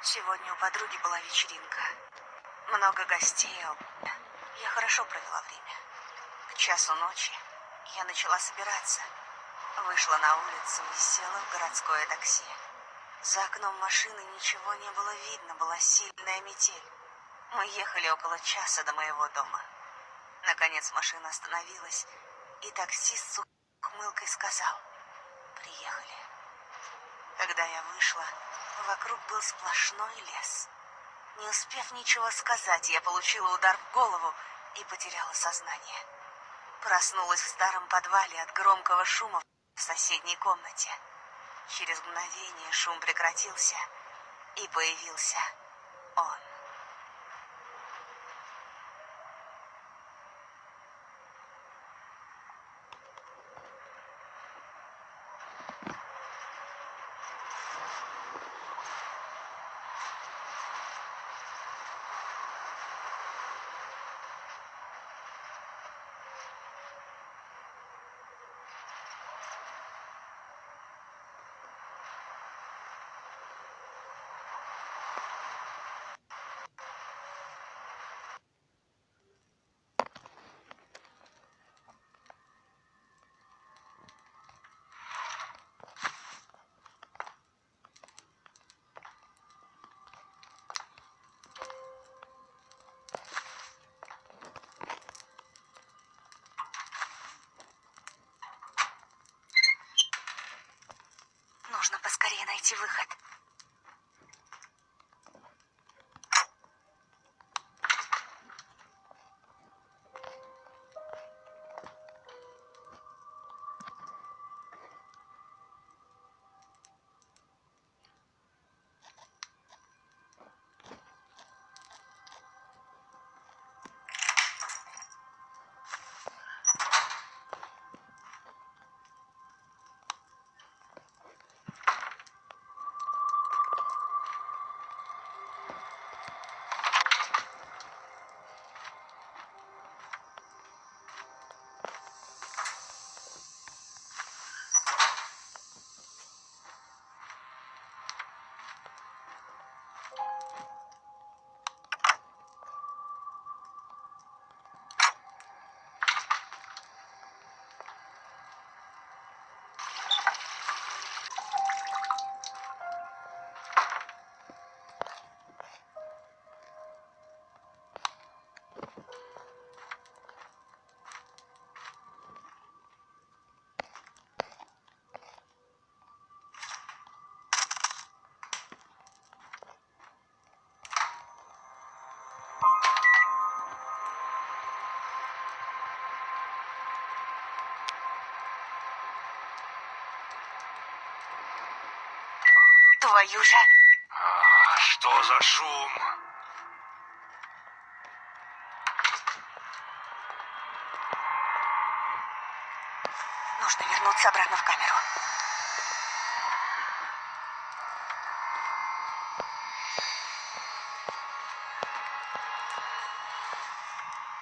Сегодня у подруги была вечеринка. Много гостей. Я хорошо провела время. К часу ночи я начала собираться. Вышла на улицу и села в городское такси. За окном машины ничего не было видно, была сильная метель. Мы ехали около часа до моего дома. Наконец машина остановилась, и таксист с ухмылкой сказал: «Приехали». Когда я вышла, вокруг был сплошной лес. Не успев ничего сказать, я получила удар в голову и потеряла сознание. Проснулась в старом подвале от громкого шума в соседней комнате. Через мгновение шум прекратился, и появился он. Нужно поскорее найти выход. Твою же... Что за шум? Нужно вернуться обратно в камеру.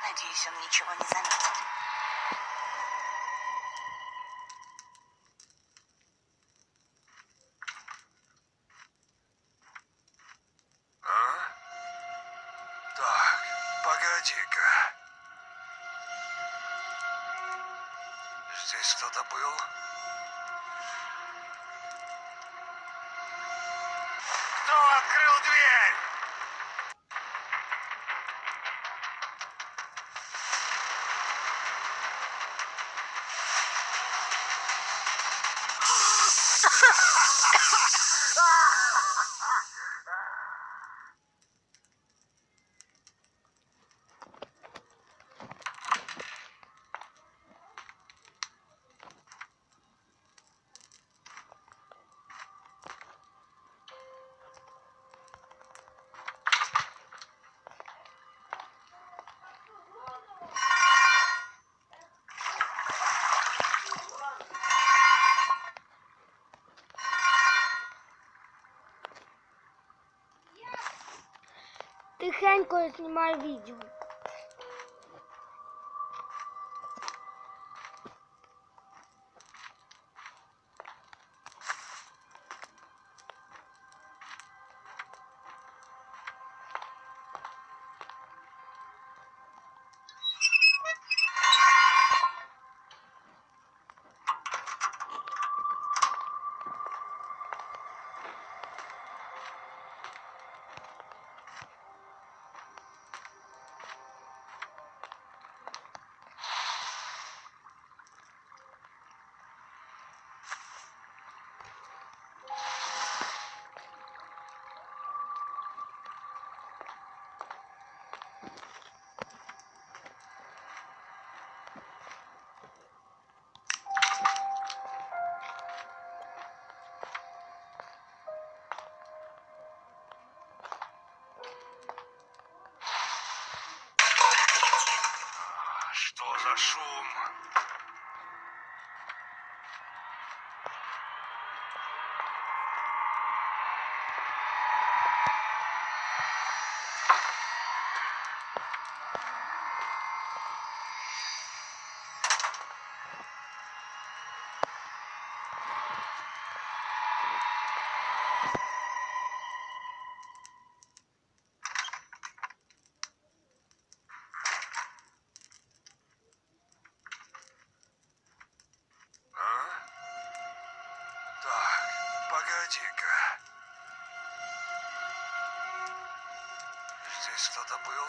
Надеюсь, он ничего не заметит. Так, погоди-ка. Здесь кто-то был? Кто открыл дверь? Тихенько я снимаю видео. за шум? Так, погоди-ка. Здесь кто-то был?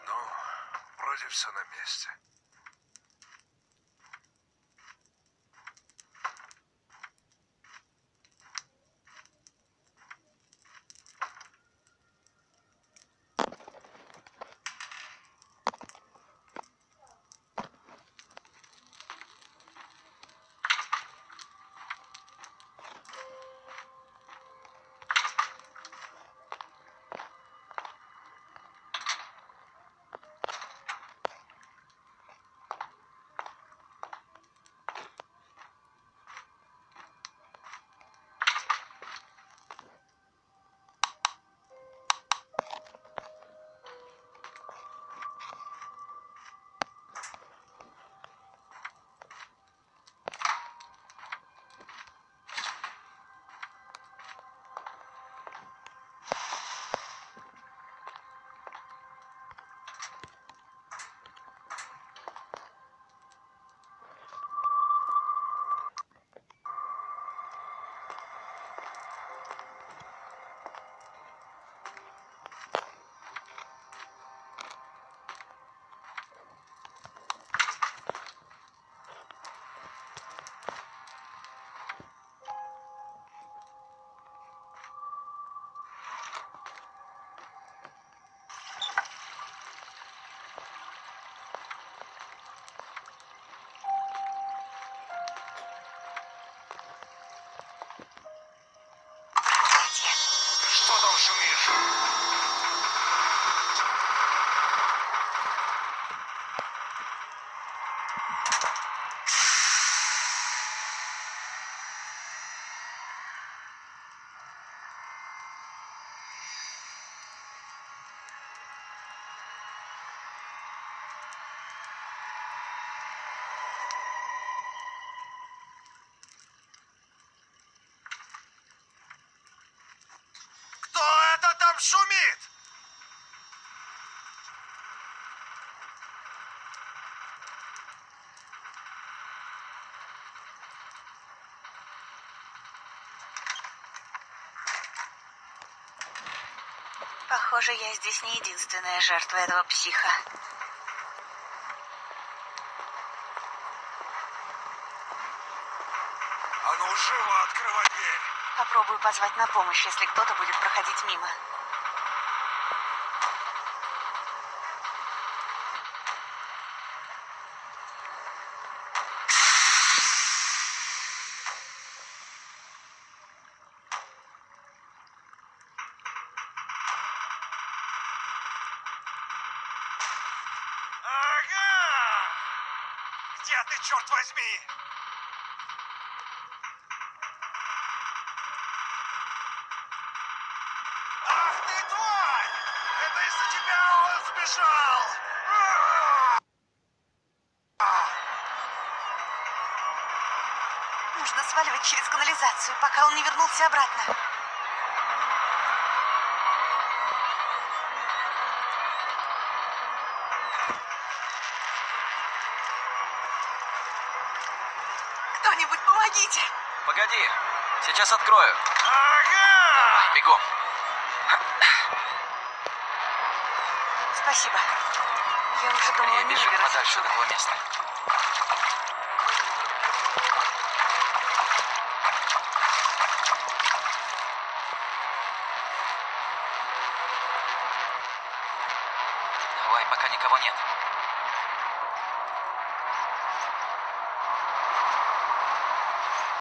Ну, вроде все на месте. Что там шумишь? Кто это там шумит? Похоже, я здесь не единственная жертва этого психа. А ну, живо открывай дверь. Попробую позвать на помощь, если кто-то будет проходить мимо. Ага! Где ты, черт возьми? Ах ты, тварь! Это из-за тебя он сбежал! Нужно сваливать через канализацию, пока он не вернулся обратно. Кто-нибудь помогите! Погоди, сейчас открою. Ага! Бегом. Спасибо. Я уже думала, Скорее не бежим выберусь подальше от отсюда. этого места. Давай, пока никого нет.